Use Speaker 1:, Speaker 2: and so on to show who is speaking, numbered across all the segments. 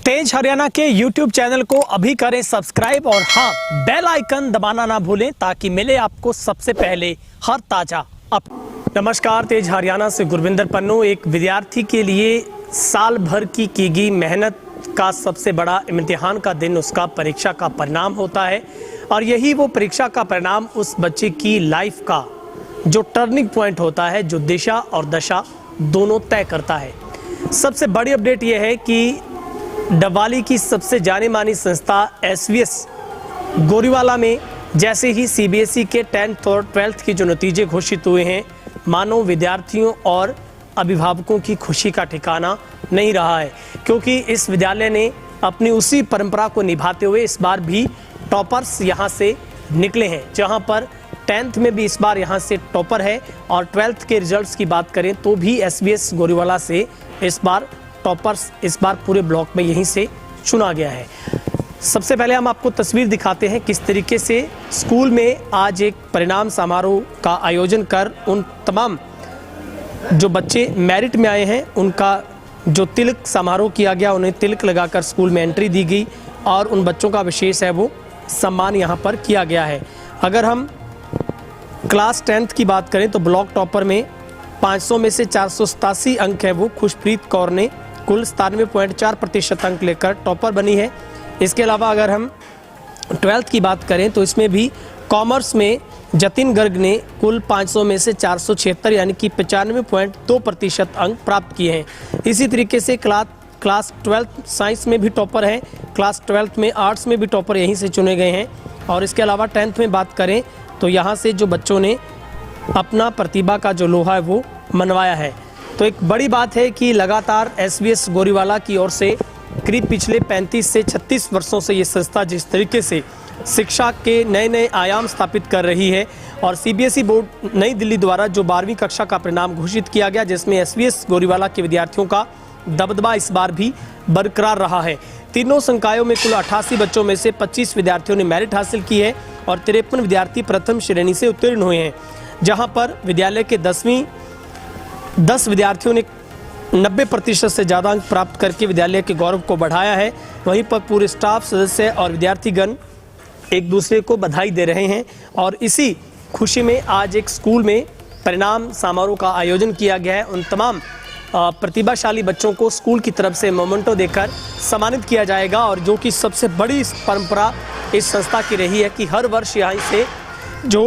Speaker 1: तेज हरियाणा के YouTube channel को अभी करें सब्सक्राइब और हाँ, बेल आइकन दबाना ना भूलें ताकि मिले आपको सबसे पहले हर ताजा अप। नमस्कार, तेज हरियाणा से गुरविंदर पन्नू। एक विद्यार्थी के लिए साल भर की गई मेहनत का सबसे बड़ा इम्तिहान का दिन उसका परीक्षा का परिणाम होता है और यही वो परीक्षा का परिणाम उस बच्चे की लाइफ का जो टर्निंग पॉइंट होता है, जो दिशा और दशा दोनों तय करता है। सबसे बड़ी अपडेट यह है कि डबवाली की सबसे जानी मानी संस्था SVS गोरीवाला में जैसे ही CBSE के 10th और 12th के जो नतीजे घोषित हुए हैं, मानो विद्यार्थियों और अभिभावकों की खुशी का ठिकाना नहीं रहा है, क्योंकि इस विद्यालय ने अपनी उसी परंपरा को निभाते हुए इस बार भी टॉपर्स यहां से निकले हैं। जहां पर 10th में भी इस बार यहां से टॉपर है और 12th के रिजल्ट्स की बात करें तो भी SVS गोरीवाला से इस बार टॉपर्स इस बार पूरे ब्लॉक में यहीं से चुना गया है। सबसे पहले हम आपको तस्वीर दिखाते हैं किस तरीके से स्कूल में आज एक परिणाम समारोह का आयोजन कर उन तमाम जो बच्चे मेरिट में आए हैं उनका जो तिलक समारोह किया गया, उन्हें तिलक लगाकर स्कूल में एंट्री दी गई और उन बच्चों का विशेष है वो सम्मान यहाँ पर किया गया है। अगर हम क्लास 10th की बात करें तो ब्लॉक टॉपर में 500 में से 487 अंक है वो खुशप्रीत कौर ने कुल 97.4% अंक लेकर टॉपर बनी है। इसके अलावा अगर हम 12th की बात करें तो इसमें भी कॉमर्स में जतिन गर्ग ने कुल 500 में से 476 यानी कि 95.2% अंक प्राप्त किए हैं। इसी तरीके से क्लास 12th साइंस में भी टॉपर है, क्लास 12th में आर्ट्स में भी टॉपर यहीं से चुने गए हैं। और इसके अलावा 10th में बात करें तो यहाँ से जो बच्चों ने अपना प्रतिभा का जो लोहा है वो मनवाया है। तो एक बड़ी बात है कि लगातार SVS गोरीवाला की ओर से करीब पिछले 35 से 36 वर्षों से ये संस्था जिस तरीके से शिक्षा के नए नए आयाम स्थापित कर रही है और CBSE बोर्ड नई दिल्ली द्वारा जो 12वीं कक्षा का परिणाम घोषित किया गया, जिसमें SVS गोरीवाला के विद्यार्थियों का दबदबा इस बार भी बरकरार रहा है। तीनों संकायों में कुल 88 बच्चों में से 25 विद्यार्थियों ने मेरिट हासिल की है और 53 विद्यार्थी प्रथम श्रेणी से उत्तीर्ण हुए हैं। जहां पर विद्यालय के 10 विद्यार्थियों ने 90% से ज़्यादा अंक प्राप्त करके विद्यालय के गौरव को बढ़ाया है। वहीं पर पूरे स्टाफ सदस्य और विद्यार्थीगण एक दूसरे को बधाई दे रहे हैं और इसी खुशी में आज एक स्कूल में परिणाम समारोह का आयोजन किया गया है। उन तमाम प्रतिभाशाली बच्चों को स्कूल की तरफ से मोमेंटो देकर सम्मानित किया जाएगा और जो कि सबसे बड़ी परंपरा इस संस्था की रही है कि हर वर्ष यहाँ से जो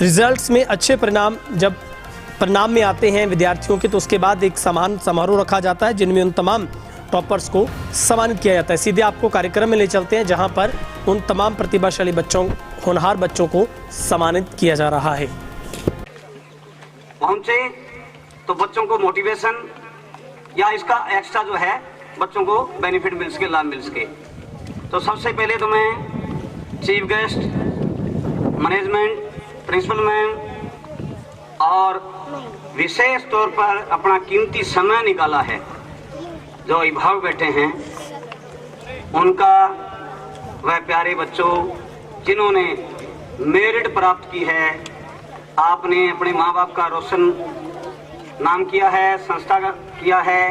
Speaker 1: रिजल्ट्स में अच्छे परिणाम जब परिणाम में आते हैं विद्यार्थियों के तो उसके बाद एक सम्मान समारोह रखा जाता है जिनमें उन तमाम टॉपर्स को सम्मानित किया जाता है। सीधे आपको कार्यक्रम में ले चलते हैं जहां पर उन तमाम प्रतिभाशाली बच्चों, होनहार बच्चों को सम्मानित किया जा रहा है।
Speaker 2: पहुंचे तो बच्चों को मोटिवेशन या इसका एक्स्ट्रा जो है बच्चों को बेनिफिट मिल सके, लाभ मिल सके। तो सबसे पहले तो मैं chief guest, management, principal ma'am और विशेष तौर पर अपना कीमती समय निकाला है जो अभिभावक बैठे हैं उनका, वह प्यारे बच्चों जिन्होंने मेरिट प्राप्त की है, आपने अपने माँ बाप का रोशन नाम किया है, संस्था का किया है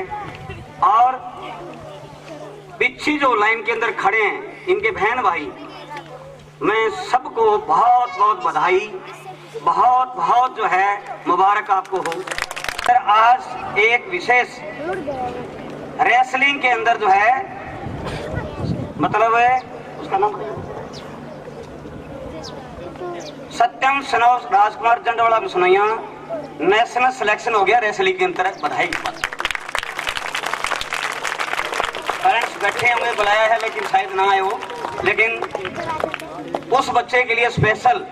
Speaker 2: और पीछे जो लाइन के अंदर खड़े हैं इनके बहन भाई, मैं सबको बहुत बहुत बधाई, बहुत बहुत जो है मुबारक आपको हो। आज एक विशेष रेसलिंग के अंदर जो है मतलब है उसका नाम सत्यम सनोज राजकुमार जंडवाला में सुनाइया नेशनल सिलेक्शन हो गया रेसलिंग के अंदर, बधाई। पेरेंट्स बैठे होंगे, बुलाया है लेकिन शायद ना आए हो, लेकिन उस बच्चे के लिए स्पेशल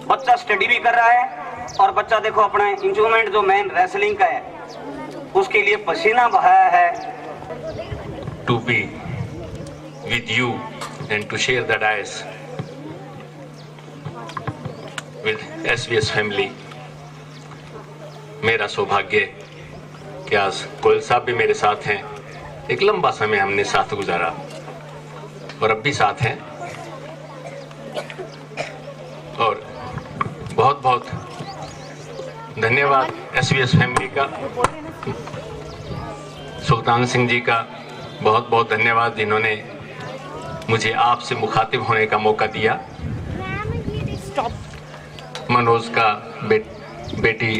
Speaker 2: बच्चा स्टडी भी कर रहा है और बच्चा देखो अपना इंस्ट्रूमेंट जो मेन रेसलिंग का है उसके लिए पसीना बहाया है।
Speaker 3: To be with you and to share the dais with SVS family, मेरा सौभाग्य कि आज कोयल साहब भी मेरे साथ हैं। एक लंबा समय हमने साथ गुजारा और अब भी साथ हैं और बहुत बहुत धन्यवाद SVS फैमिली का, सुल्तान सिंह जी का, बहुत बहुत धन्यवाद जिन्होंने मुझे आपसे मुखातिब होने का मौका दिया। मनोज का बेटी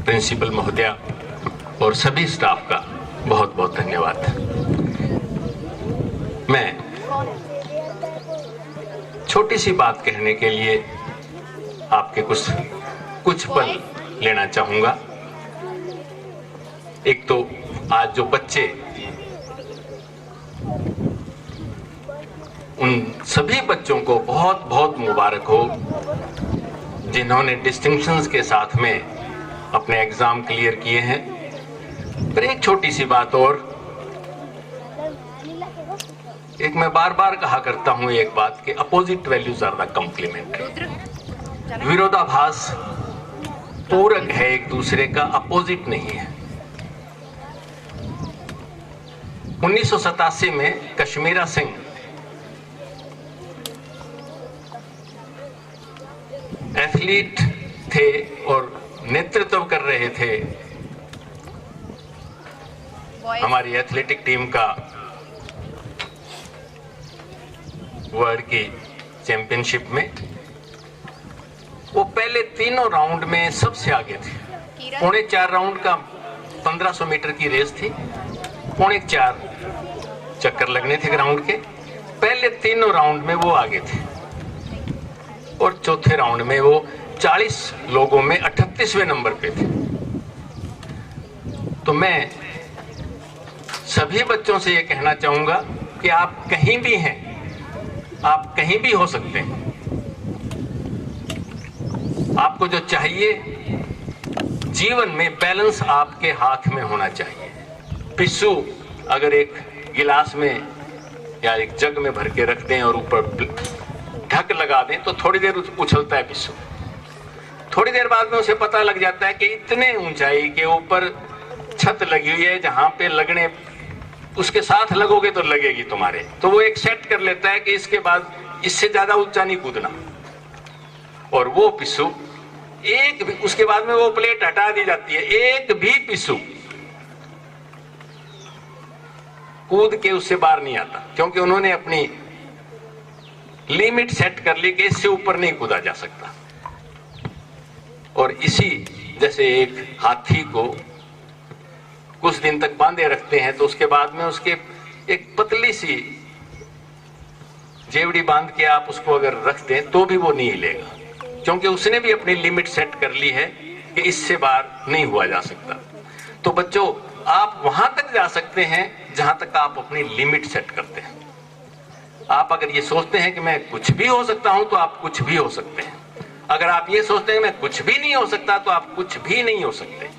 Speaker 3: प्रिंसिपल महोदया और सभी स्टाफ का बहुत बहुत धन्यवाद। मैं छोटी सी बात कहने के लिए आपके कुछ पल लेना चाहूंगा। एक तो आज जो बच्चे, उन सभी बच्चों को बहुत बहुत मुबारक हो जिन्होंने डिस्टिंक्शंस के साथ में अपने एग्जाम क्लियर किए हैं। पर एक छोटी सी बात और, एक मैं बार बार कहा करता हूं एक बात कि opposite values are the complementary. विरोधाभास पूरक है एक दूसरे का, अपोजिट नहीं है। 1987 में कश्मीरा सिंह एथलीट थे और नेतृत्व कर रहे थे हमारी एथलेटिक टीम का वर्ल्ड की चैंपियनशिप में। वो पहले तीनों राउंड में सबसे आगे थे। 4.5 राउंड का 1500 मीटर की रेस थी। 4.5 चक्कर लगने थे ग्राउंड के। पहले तीनों राउंड में वो आगे थे और चौथे राउंड में वो 40 लोगों में 38वें नंबर पे थे। तो मैं सभी बच्चों से ये कहना चाहूंगा कि आप कहीं भी हैं, आप कहीं भी हो सकते हैं। आपको जो चाहिए जीवन में, बैलेंस आपके हाथ में होना चाहिए। पिस्सू अगर एक गिलास में या एक जग में भर के रख दें और ऊपर ढक लगा दें तो थोड़ी देर उछलता है पिस्सू। थोड़ी देर बाद में उसे पता लग जाता है कि इतने ऊंचाई के ऊपर छत लगी हुई है जहां पे लगने, उसके साथ लगोगे तो लगेगी तुम्हारे। तो वो एक सेट कर लेता है कि इसके बाद इससे ज्यादा ऊंचा नहीं कूदना। और वो पिस्सू एक भी, उसके बाद में वो प्लेट हटा दी जाती है, एक भी पिस्सू कूद के उससे बाहर नहीं आता, क्योंकि उन्होंने अपनी लिमिट सेट कर ली कि इससे ऊपर नहीं कूदा जा सकता। और इसी जैसे एक हाथी को कुछ दिन तक बांधे रखते हैं तो उसके बाद में उसके एक पतली सी जेवड़ी बांध के आप उसको अगर रख दें तो भी वो नहीं हिलेगा, क्योंकि उसने भी अपनी लिमिट सेट कर ली है कि इससे बाहर नहीं हुआ जा सकता। तो बच्चों, आप वहां तक जा सकते हैं जहां तक आप अपनी लिमिट सेट करते हैं। आप अगर ये सोचते हैं कि मैं कुछ भी हो सकता हूं तो आप कुछ भी हो सकते हैं। अगर आप ये सोचते हैं मैं कुछ भी नहीं हो सकता तो आप कुछ भी नहीं हो सकते।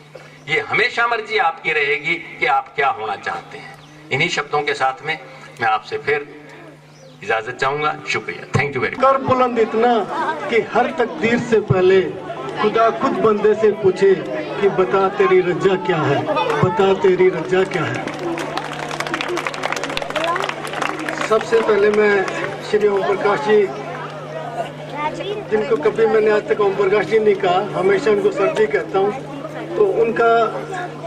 Speaker 3: ये हमेशा मर्जी आपकी रहेगी कि आप क्या होना चाहते हैं। इन्हीं शब्दों के साथ में मैं आपसे फिर इजाजत चाहूंगा। शुक्रिया, थैंक यू वेरी मच।
Speaker 4: कर बुलंद इतना कि हर तकदीर से पहले खुदा खुद बंदे से पूछे कि बता तेरी रजा क्या है, बता तेरी रजा क्या है। सबसे पहले मैं श्री ओम प्रकाश जी, जिनको कभी मैंने आज तक ओम प्रकाश जी नहीं कहा, हमेशा उनको सर जी कहता हूँ, तो उनका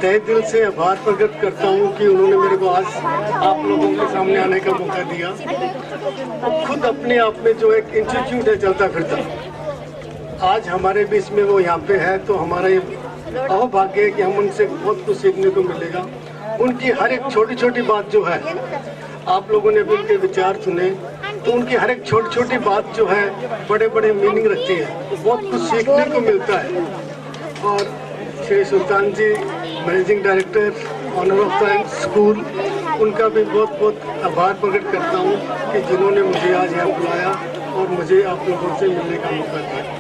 Speaker 4: तहे दिल से आभार प्रकट करता हूँ कि उन्होंने मेरे को आज आप लोगों के सामने आने का मौका दिया। और खुद अपने आप में जो एक इंस्टीट्यूट है चलता फिरता, आज हमारे बीच में वो यहाँ पे है, तो हमारा ये अहोभाग्य है कि हम उनसे बहुत कुछ सीखने को मिलेगा। उनकी हर एक छोटी छोटी बात जो है, आप लोगों ने भी उनके विचार सुने, तो उनकी हर एक छोटी छोटी बात जो है बड़े बड़े मीनिंग रखती है, बहुत कुछ सीखने को मिलता है। और Shri Sultan ji, managing director owner of the school, उनका भी बहुत बहुत आभार प्रकट करता हूँ कि जिन्होंने मुझे आज यहाँ बुलाया और मुझे आप लोगों से मिलने का मौका दिया।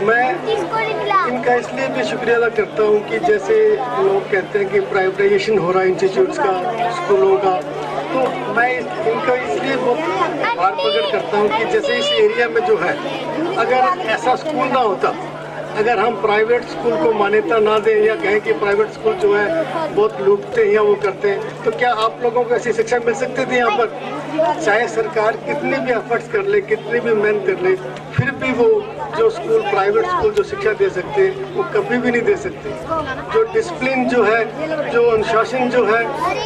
Speaker 4: मैं इनका इसलिए भी शुक्रिया अदा करता हूँ कि जैसे लोग कहते हैं कि प्राइवेटाइजेशन हो रहा है इंस्टीट्यूट्स का, स्कूलों का, तो मैं इनका इसलिए बहुत आभार प्रकट करता हूँ कि जैसे इस एरिया में जो है, अगर ऐसा स्कूल ना होता अगर हम प्राइवेट स्कूल को मान्यता ना दें या कहें कि प्राइवेट स्कूल जो है बहुत लूटते हैं या वो करते हैं, तो क्या आप लोगों को ऐसी शिक्षा मिल सकती थी यहाँ पर? चाहे सरकार कितनी भी एफर्ट्स कर ले, कितनी भी मेहनत कर ले, फिर भी वो जो स्कूल, प्राइवेट स्कूल जो शिक्षा दे सकते हैं वो कभी भी नहीं दे सकते। जो डिसिप्लिन जो है, जो अनुशासन जो है,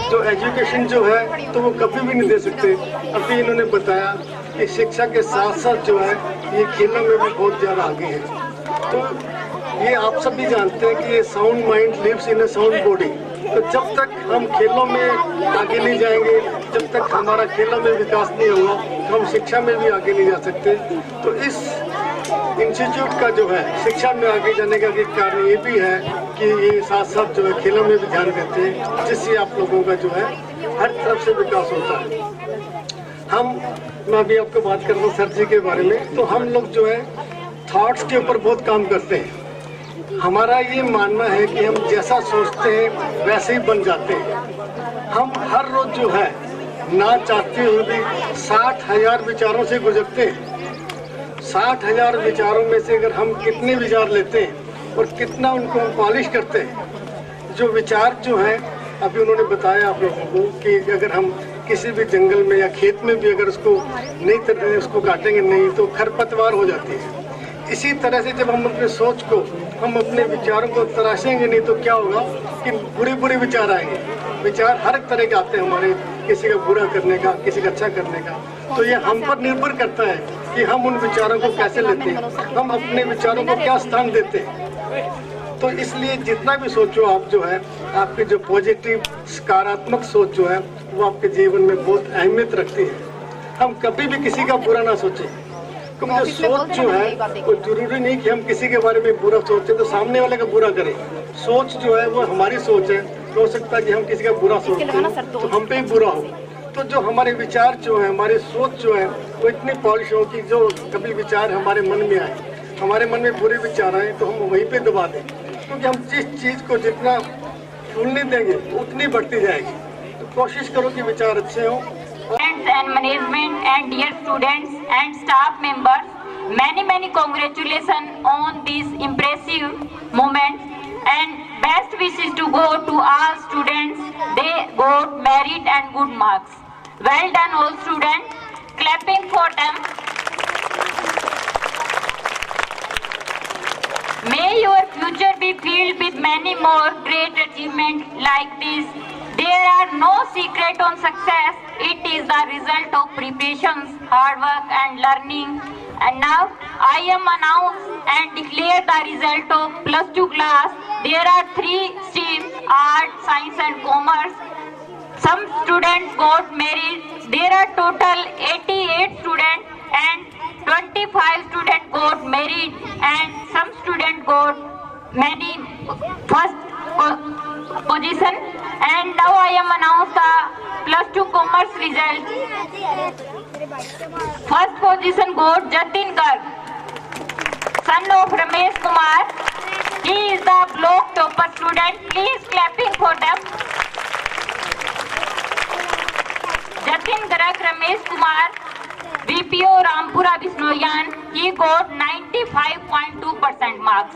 Speaker 4: जो एजुकेशन जो है, तो वो कभी भी नहीं दे सकते। अभी इन्होंने बताया कि शिक्षा के साथ साथ जो है ये खेलों में भी बहुत ज़्यादा आगे है। तो ये आप सब भी जानते हैं कि ये sound mind lives in a sound body. तो जब तक हम खेलों में आगे नहीं जाएंगे, जब तक हमारा खेलों में विकास नहीं होगा, तो हम शिक्षा में भी आगे नहीं जा सकते। तो इस इंस्टीट्यूट का जो है शिक्षा में आगे जाने का एक कारण ये भी है कि ये साथ साथ जो है खेलों में भी ध्यान देते हैं, जिससे आप लोगों का जो है हर तरफ से विकास होता है। मैं अभी आपको बात कर रहा हूँ सर जी के बारे में। तो हम लोग जो है थॉट्स के ऊपर बहुत काम करते हैं। हमारा ये मानना है कि हम जैसा सोचते हैं वैसे ही बन जाते हैं। हम हर रोज जो है ना चाहते हुए भी 60,000 विचारों से गुजरते हैं। 60,000 विचारों में से अगर हम कितने विचार लेते हैं और कितना उनको हम पॉलिश करते हैं, जो विचार जो है अभी उन्होंने बताया आप लोगों को कि अगर हम किसी भी जंगल में या खेत में भी अगर उसको नहीं तरह उसको काटेंगे नहीं तो खरपतवार हो जाती है। इसी तरह से जब हम अपने सोच को, हम अपने विचारों को तराशेंगे नहीं तो क्या होगा कि बुरे बुरे विचार आएंगे। विचार हर तरह के आते हैं हमारे, किसी का बुरा करने का, किसी का अच्छा करने का। तो ये हम पर निर्भर करता है कि हम उन विचारों को कैसे लेते हैं, हम अपने विचारों को क्या स्थान देते हैं। तो इसलिए जितना भी सोचो आप जो है, आपकी जो पॉजिटिव सकारात्मक सोच जो है वो आपके जीवन में बहुत अहमियत रखती है। हम कभी भी किसी का बुरा ना सोचें, क्योंकि जो सोच जो है वो जरूरी नहीं कि हम किसी के बारे में बुरा सोचें तो सामने वाले का बुरा करें। सोच जो है वो हमारी सोच है। हो सकता है कि हम किसी का बुरा सोचते हैं तो हम पे ही बुरा हो। तो जो हमारे विचार जो है, हमारी सोच जो है वो इतनी पॉलिश हो कि जो कभी विचार हमारे मन में आए, हमारे मन में बुरे विचार आए तो हम वहीं पे दबा दें, क्योंकि हम जिस चीज़ को जितना फूलने देंगे उतनी बढ़ती जाएगी। तो कोशिश करो कि विचार अच्छे हों।
Speaker 5: And management and dear students and staff members, many congratulations on these impressive moments and best wishes to go to all students. They got merit and good marks. Well done all students. Clapping for them. May your future be filled with many more great achievements like this. There are no secret on success. It is the result of preparations, hard work and learning. And now I am announced and declare the result of plus 2 class. There are 3 streams: art, science and commerce. Some students got merit. There are total 88 students and 25 students got merit and some students got many first position. And now I am announced the plus 2 commerce result. First position got Jatin Garg, son of Ramesh Kumar. He is the block topper student. Please clapping for them. Jatin Garg Ramesh Kumar, BPO Rampura Bisnoyan. He got 95.2% marks.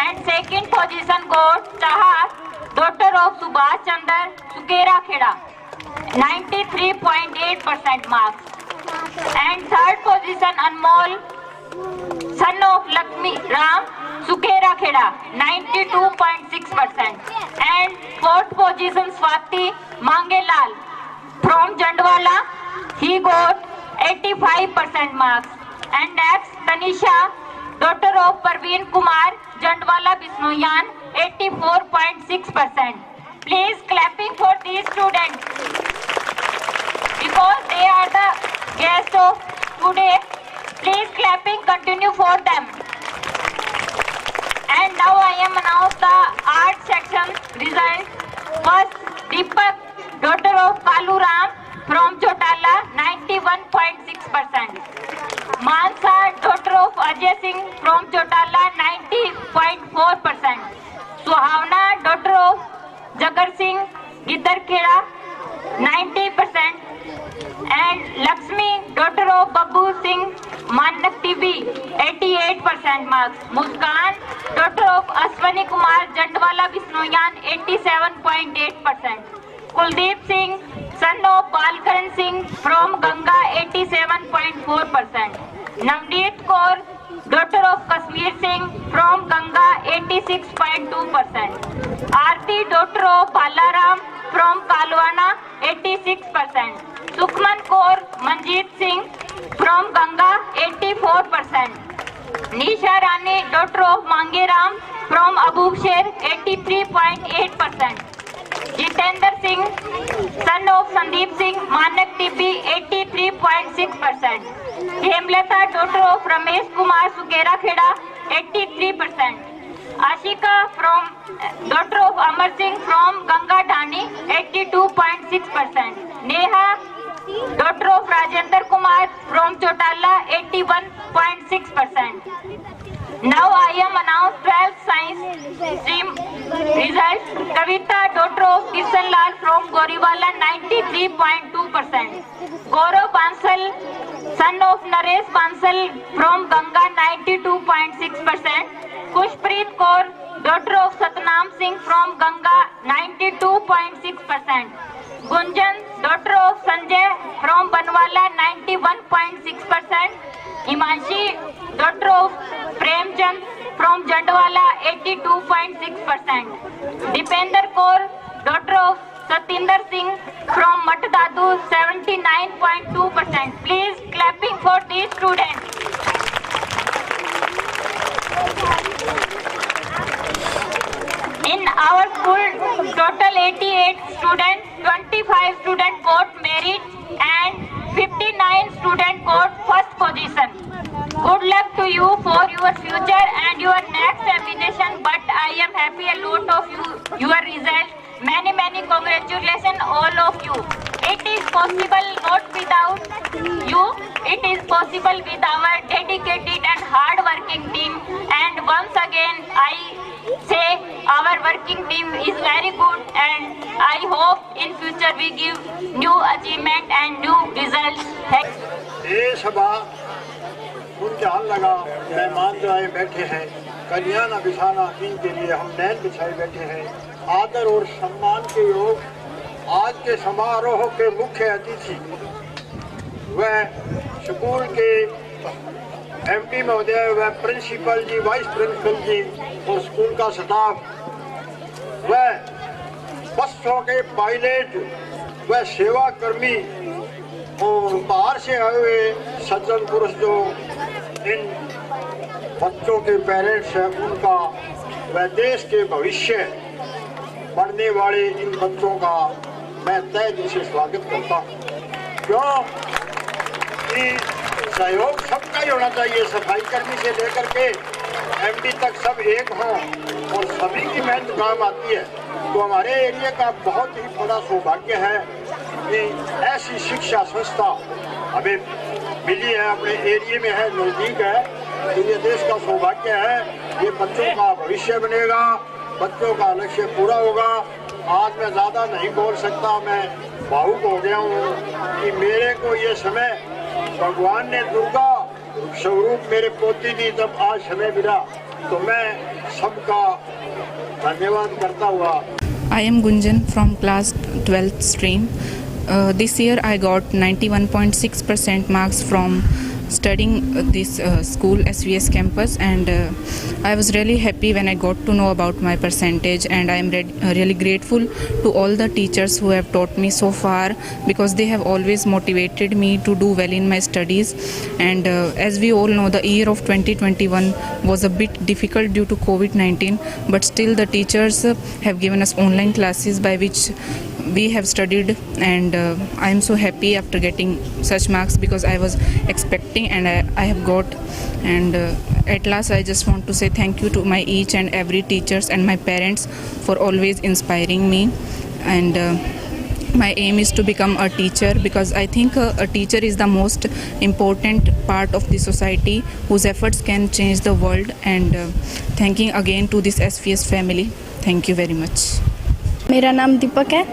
Speaker 5: And second position got Chahat, daughter of Subhash Chandra Sukera Kheda, 93.8% marks. And third position Anmol, son of Lakshmi Ram Sukera Kheda, 92.6%. And fourth position Swati Mangelal from Jandwala, he got 85% marks. And next Tanisha, daughter of Parveen Kumar Jandwala Bisnoyan, 84.6%. Please clapping for these students because they are the guests of today. Please clapping continue for them. And now I am announced the art section result. First Deepak, daughter of Kalu Ram from Chotala, 91.6%. Mansa, daughter of Ajay Singh from Chotala, 90.4%. Suhavna, daughter of Jagar Singh Gidarkheda, 90%. And Lakshmi, daughter of Babu Singh Manak TB 88% marks. Muskan, daughter of Ashwani Kumar Jandwala Bisnoyan 87.8%. Kuldeep Singh, son of Balkaran Singh from Ganga 87.4%. Navneet Kaur, daughter of Kashmir Singh from Ganga 86.2%. Aarti, daughter of Balaram from Kalwana 86%. Sukhman Kaur Manjeet Singh from Ganga 84%. Nisha Rani, daughter of Mangeram from Abubsher 83.8%. Jitendra Singh, son of Sandeep Singh, Manak TB 83.6%. Hemlata, daughter of Ramesh Kumar Sukera Kheda 83%. Ashika, daughter of Amar Singh from Ganga Dhani 82.6%. Neha, daughter of Rajendra Kumar from Chotala 81.6%. Now I am announced 12th science stream results. Kavita, daughter of Kishan Lal from Goriwala 93.2%. Gaurav Bansal, son of Naresh Bansal from Ganga 92.6%. Kushpreet Kaur, daughter of Satnam Singh from Ganga 92.6%. Gunjan, daughter of Sanjay from Banwala 91.6%. Himanshi, daughter of Premchand from Jandwala 82.6%. Dipender Kaur, daughter of Satinder Singh from Matdadu 79.2%. Please clapping for these students. In our school, total 88 students, 25 students got merit and 59 students got first position. Good luck to you for your future and your next examination, but I am happy a lot of your result. Many congratulations all of you. It is possible not without you. It is possible with our dedicated and hard working team. And once again, I say our working team is very good, and I hope in future we give new achievement and new results.
Speaker 6: ये सभा ध्यान लगा, मेहमान जो आए बैठे हैं, कन्याना बिछाना इनके लिए हम नैन बिछाए बैठे हैं। आदर और सम्मान के योग आज के समारोह के मुख्य अतिथि वह स्कूल के एमडी महोदय, वह प्रिंसिपल जी, वाइस प्रिंसिपल जी और स्कूल का स्टाफ, वह बसों के पायलट, वह सेवा कर्मी और बाहर से आए हुए सज्जन पुरुष जो इन बच्चों के पेरेंट्स हैं, उनका वह देश के भविष्य पढ़ने वाले इन बच्चों का मैं तहे दिल से स्वागत करता हूँ। क्यों कि सहयोग सबका ही होना चाहिए, सफाई कर्मी से लेकर के एमडी तक सब एक हों और सभी की मेहनत काम आती है। तो हमारे एरिया का बहुत ही बड़ा सौभाग्य है कि ऐसी शिक्षा संस्था हमें मिली है, अपने एरिया में है, नज़दीक है। तो ये देश का सौभाग्य है, ये बच्चों का भविष्य बनेगा, बच्चों का लक्ष्य पूरा होगा। आज मैं ज़्यादा नहीं बोल सकता, मैं भावुक हो गया हूँ कि मेरे को ये समय भगवान ने दुर्गा स्वरूप मेरे पोती दी, जब आज समय मिला तो मैं सबका धन्यवाद करता हुआ।
Speaker 7: I am Gunjan from class 12th stream. This year I got 91.6% marks from studying this school SVS campus, and I was really happy when I got to know about my percentage, and I am really grateful to all the teachers who have taught me so far, because they have always motivated me to do well in my studies. And as we all know, the year of 2021 was a bit difficult due to COVID-19, but still the teachers have given us online classes by which we have studied, and I am so happy after getting such marks, because I was expecting and I have got. And at last I just want to say thank you to my each and every teachers and my parents for always inspiring me. And my aim is to become a teacher, because I think a teacher is the most important part of the society whose efforts can change the world. And thanking again to this SVS family. Thank you very much.
Speaker 8: मेरा नाम दीपक है।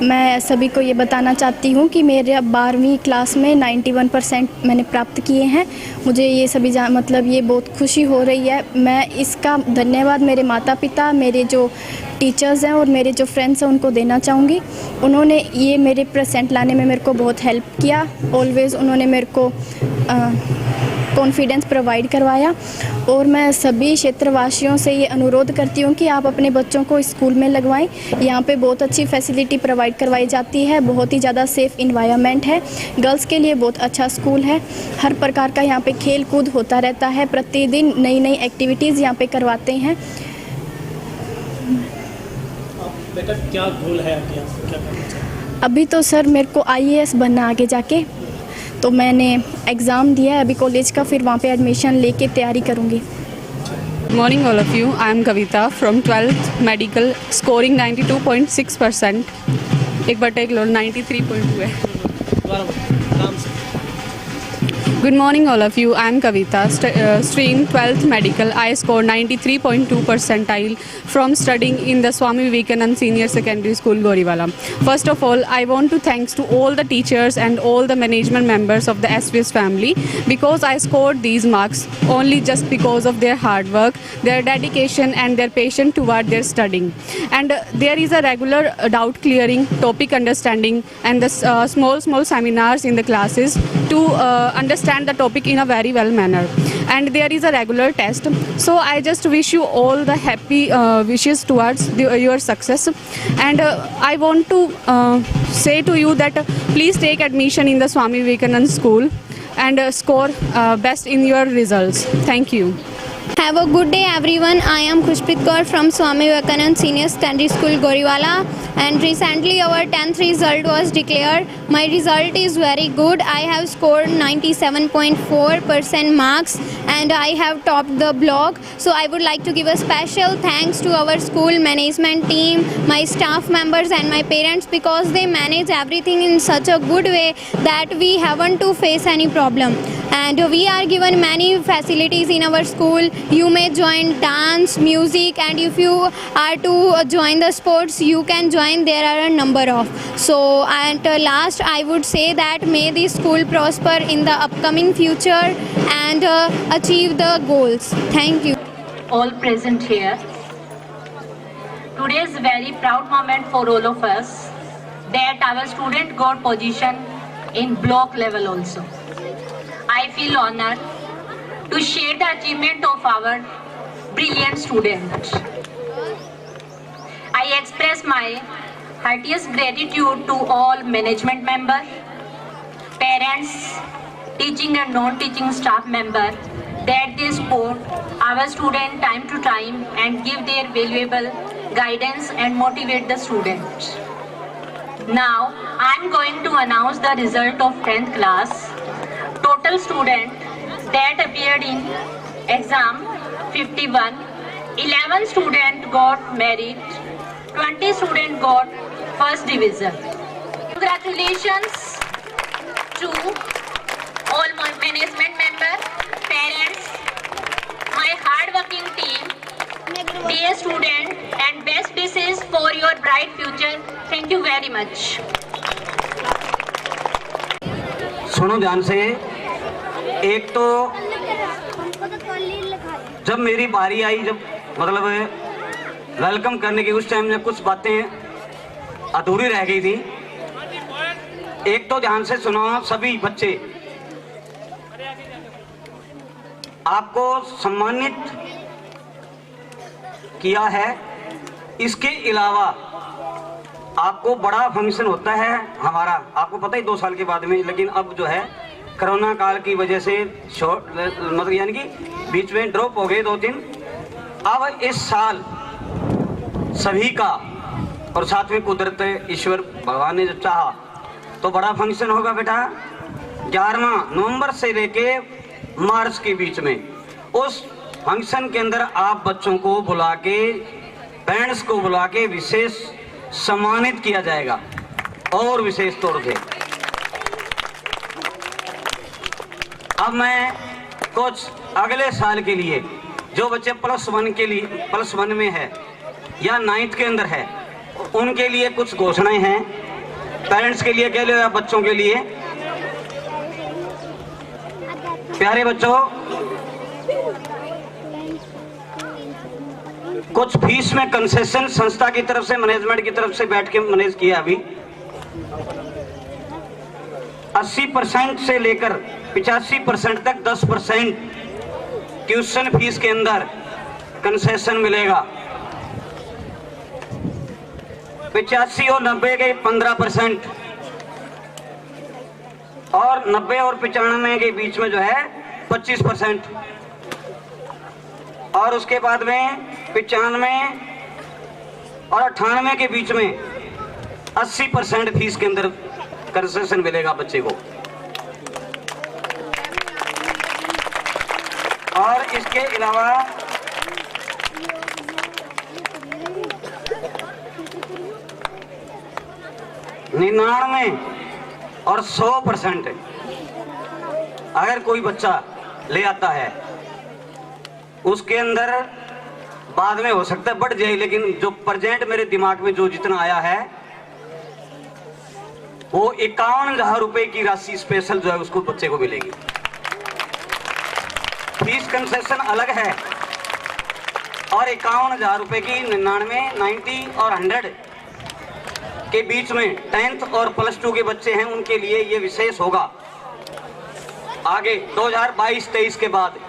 Speaker 8: मैं सभी को ये बताना चाहती हूँ कि मेरे 12वीं क्लास में 91% मैंने प्राप्त किए हैं। मुझे ये सभी मतलब ये बहुत खुशी हो रही है। मैं इसका धन्यवाद मेरे माता पिता, मेरे जो टीचर्स हैं और मेरे जो फ्रेंड्स हैं उनको देना चाहूँगी। उन्होंने ये मेरे परसेंट लाने में मेरे को बहुत हेल्प किया। ऑलवेज़ उन्होंने मेरे को कॉन्फिडेंस प्रोवाइड करवाया। और मैं सभी क्षेत्रवासियों से ये अनुरोध करती हूँ कि आप अपने बच्चों को स्कूल में लगवाएं। यहाँ पे बहुत अच्छी फैसिलिटी प्रोवाइड करवाई जाती है, बहुत ही ज़्यादा सेफ़ इन्वायरमेंट है, गर्ल्स के लिए बहुत अच्छा स्कूल है। हर प्रकार का यहाँ पे खेल कूद होता रहता है, प्रतिदिन नई नई एक्टिविटीज़ यहाँ पे करवाते हैं।
Speaker 1: बेटा क्या गोल है आपके, क्या करना चाहिए?
Speaker 8: अभी तो सर मेरे को IAS बनना आगे जाके, तो मैंने एग्ज़ाम दिया है अभी कॉलेज का, फिर वहाँ पे एडमिशन लेके तैयारी करूँगी।
Speaker 9: Morning all of you. I am Kavita from 12th medical, scoring 92.6%. एक बटे एक 93.2 है। Good morning all of you. I am Kavita, stream 12th medical. I scored 93.2 percentile from studying in the Swami Vivekanand Senior Secondary School, Goriwala. First of all, I want to thanks to all the teachers and all the management members of the SVS family, because I scored these marks only just because of their hard work, their dedication and their patience toward their studying. And there is a regular doubt clearing, topic understanding and the small seminars in the classes to understand the topic in a very well manner. And there is a regular test. So I just wish you all the happy wishes towards your success. And I want to say to you that please take admission in the Swami Vivekanand School and score best in your results. Thank you.
Speaker 10: Have a good day everyone. I am Khushpreet Kaur from Swami Vivekanand Senior Secondary School, Goriwala, and recently our 10th result was declared. My result is very good. I have scored 97.4% marks and I have topped the block. So I would like to give a special thanks to our school management team, my staff members and my parents, because they manage everything in such a good way that we haven't to face any problem. And we are given many facilities in our school. You may join dance, music, and if you are to join the sports, you can join. There are a number of. So at last I would say that may the school prosper in the upcoming future and achieve the goals. Thank you.
Speaker 5: All present here. Today is a very proud moment for all of us that our student got position in block level also. I feel honored to share the achievement of our brilliant student. I express my heartiest gratitude to all management members, parents, teaching and non-teaching staff members that they support our student time to time and give their valuable guidance and motivate the students. Now I am going to announce the result of 10th class. Total student that appeared in exam 51, 11 student got merit, 20 student got first division. Congratulations to all my management members, parents, my hard-working team, dear student, and best wishes for your bright future. Thank you very much.
Speaker 2: सुनो ध्यान से। एक तो जब मेरी बारी आई, जब मतलब वेलकम करने की, उस टाइम में कुछ बातें अधूरी रह गई थी। एक तो ध्यान से सुनो सभी बच्चे, आपको सम्मानित किया है। इसके अलावा आपको बड़ा फंक्शन होता है हमारा, आपको पता ही 2 साल के बाद में, लेकिन अब जो है कोरोना काल की वजह से मतलब यानी कि बीच में ड्रॉप हो गए 2-3। अब इस साल सभी का और साथ में कुदरत ईश्वर भगवान ने जो चाहा तो बड़ा फंक्शन होगा बेटा। 11वां नवंबर से लेके मार्च के बीच में उस फंक्शन के अंदर आप बच्चों को बुला के, पेरेंट्स को बुला के विशेष सम्मानित किया जाएगा और विशेष तौर से। अब मैं कुछ अगले साल के लिए जो बच्चे +1 के लिए +1 में है या 9th के अंदर है उनके लिए कुछ घोषणाएं हैं, पेरेंट्स के लिए कह लो या बच्चों के लिए। प्यारे बच्चों, कुछ फीस में कंसेशन संस्था की तरफ से, मैनेजमेंट की तरफ से बैठ के मैनेज किया। अभी 80% से लेकर 85% तक 10% ट्यूशन फीस के अंदर कंसेशन मिलेगा। 85 और 90 के 15% और 90 और 95 के बीच में जो है 25%, और उसके बाद में 95 और 98 के बीच में 80% फीस के अंदर कंसेशन मिलेगा बच्चे को। और इसके अलावा निन्यानवे और 100% अगर कोई बच्चा ले आता है, उसके अंदर बाद में हो सकता है बढ़ जाए, लेकिन जो प्रेजेंट मेरे दिमाग में जो जितना आया है वो 51,000 रुपए की राशि स्पेशल जो है उसको बच्चे को मिलेगी। फीस कंसेशन अलग है, और 51,000 रुपए की 99, 90 और 100 के बीच में 10th और +2 के बच्चे हैं, उनके लिए ये विशेष होगा। आगे 2022-23 के बाद